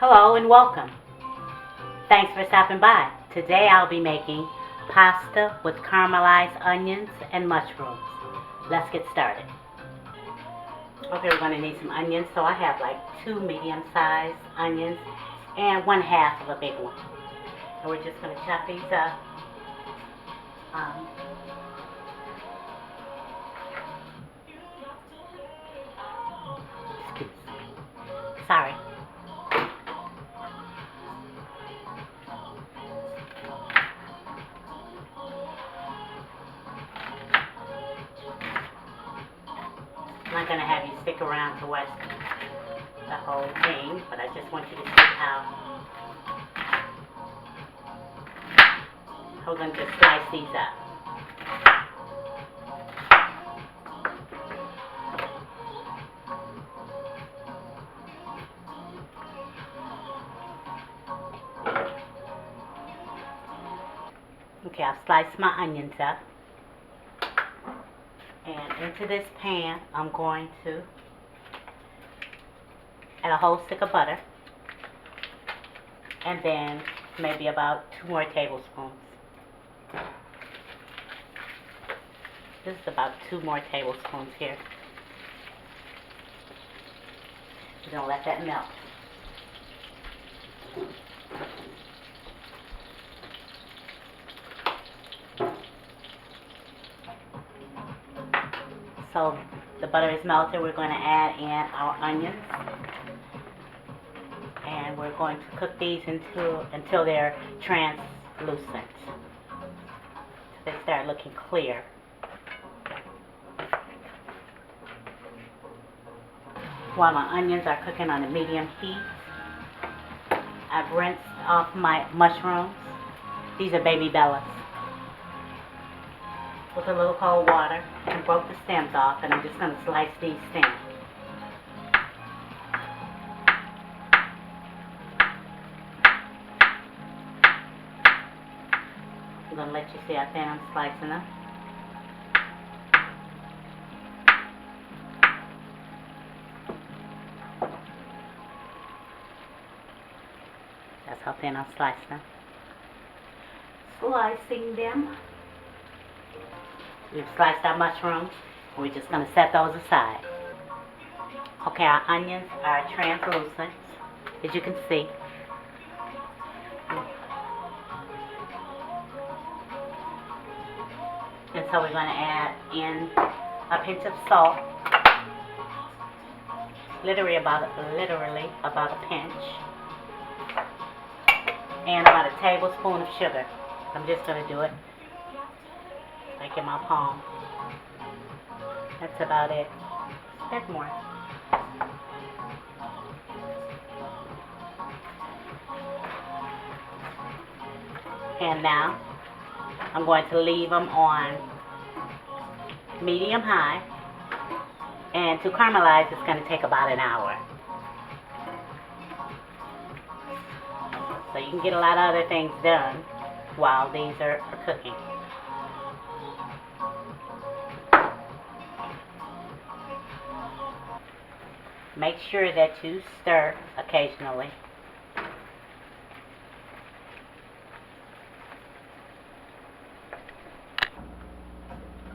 Hello and welcome. Thanks for stopping by. Today I'll be making pasta with caramelized onions and mushrooms. Let's get started. Okay, we're going to need some onions. So I have like 2 medium-sized onions and 1/2 of a big one. And we're just going to chop these up. Um, excuse me. Sorry. I'm not going to have you stick around to watch the whole thing, but I just want you to see how we're going to just slice these up. Okay, I've sliced my onions up. And into this pan, I'm going to add a whole stick of butter. And then maybe about 2 more tablespoons. This is about 2 more tablespoons here. We're going to let that melt. So the butter is melted. We're going to add in our onions. And we're going to cook these until they're translucent. They start looking clear. While my onions are cooking on a medium heat, I've rinsed off my mushrooms. These are baby bellas. With a little cold water and broke the stems off, and I'm just going to slice these stems. I'm going to let you see how thin I'm slicing them. That's how thin I'm slicing them. Slicing them. We've sliced our mushrooms, and we're just going to set those aside. Okay, our onions are translucent, as you can see. And so we're going to add in a pinch of salt, literally about a pinch, and about a tablespoon of sugar. I'm just going to do it like in my palm. That's about it. A bit more. And now I'm going to leave them on medium high. And to caramelize, it's going to take about an hour. So you can get a lot of other things done while these are cooking. Make sure that you stir occasionally.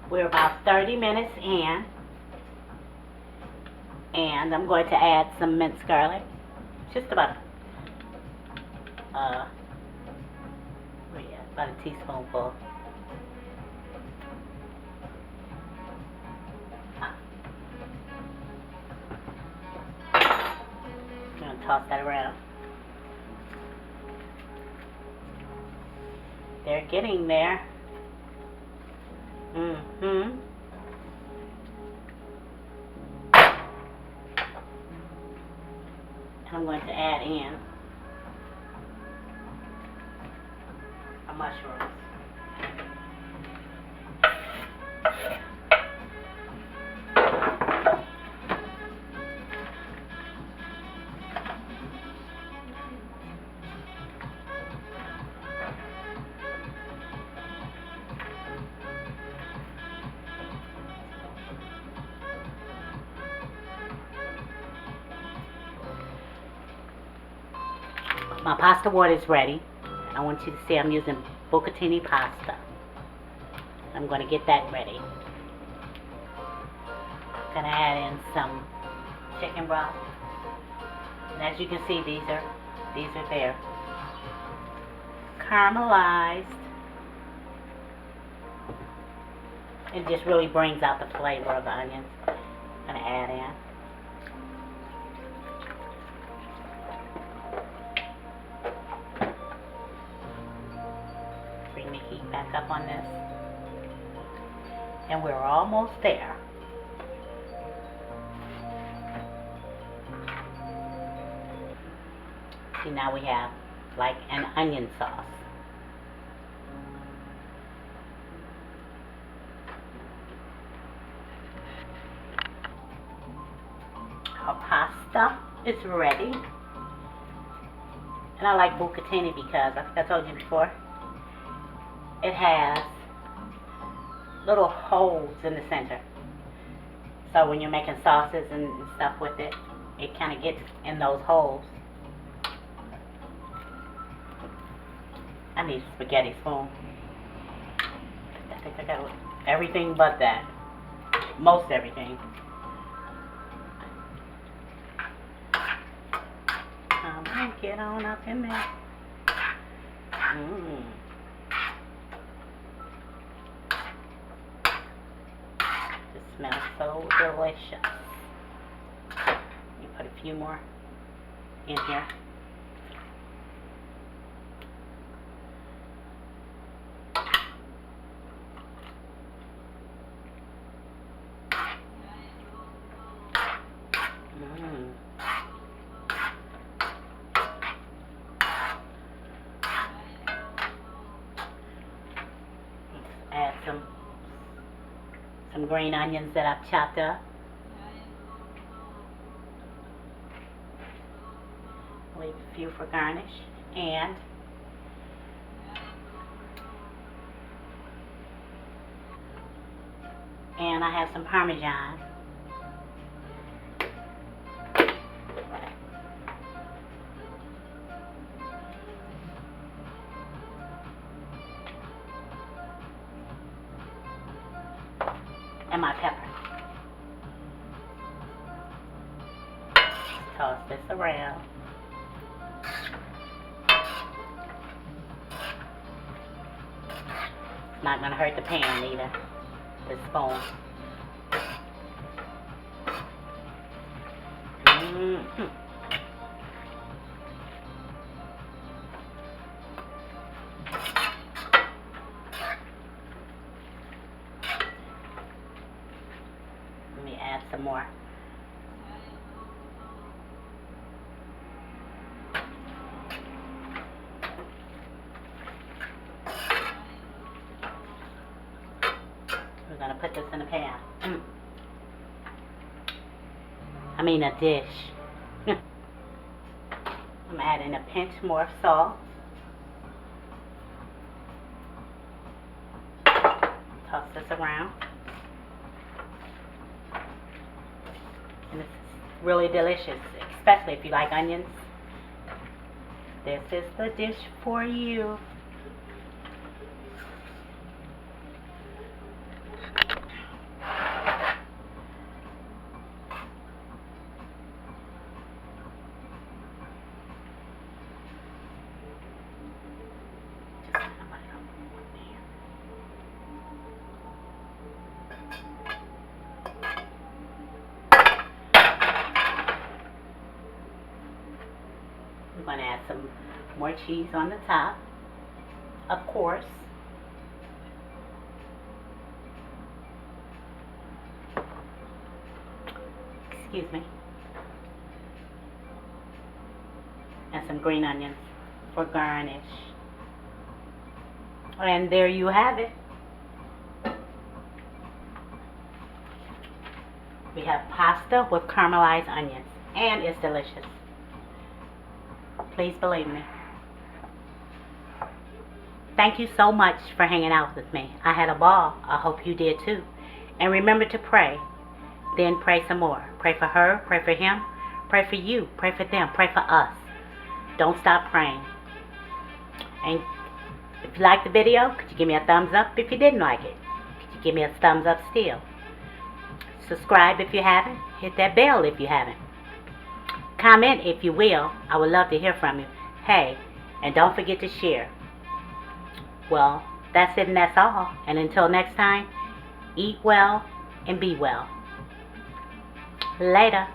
We're about 30 minutes in, and I'm going to add some minced garlic, just about a teaspoonful. I'm going to toss that around. They're getting there. And I'm going to add in our mushrooms. My pasta water is ready. I want you to see I'm using bucatini pasta. I'm going to get that ready. I'm going to add in some chicken broth. And as you can see, these are there. Caramelized. It just really brings out the flavor of the onions. I'm going to add in. Bring the heat back up on this. And we're almost there. See, now we have like an onion sauce. Our pasta is ready. And I like bucatini because, I think I told you before, it has little holes in the center. So when you're making sauces and stuff with it, it kind of gets in those holes. I need a spaghetti spoon. I think I got everything but that. Most everything. Get on up in there. It smells so delicious. You put a few more in here. Add some green onions that I've chopped up. Leave a few for garnish. And I have some Parmesan. And my pepper. Toss this around. It's not going to hurt the pan either. The spoon. Let me add some more. We're going to put this in a pan. I mean a dish. I'm adding a pinch more of salt. Toss this around. And it's really delicious, especially if you like onions. This is the dish for you. I'm going to add some more cheese on the top, of course. Excuse me. And some green onions for garnish. And there you have it. We have pasta with caramelized onions, and it's delicious. Please believe me. Thank you so much for hanging out with me. I had a ball. I hope you did too. And remember to pray. Then pray some more. Pray for her. Pray for him. Pray for you. Pray for them. Pray for us. Don't stop praying. And if you liked the video, could you give me a thumbs up? If you didn't like it, could you give me a thumbs up still? Subscribe if you haven't. Hit that bell if you haven't. Comment if you will. I would love to hear from you. Hey, and don't forget to share. Well, that's it and that's all. And until next time, eat well and be well. Later.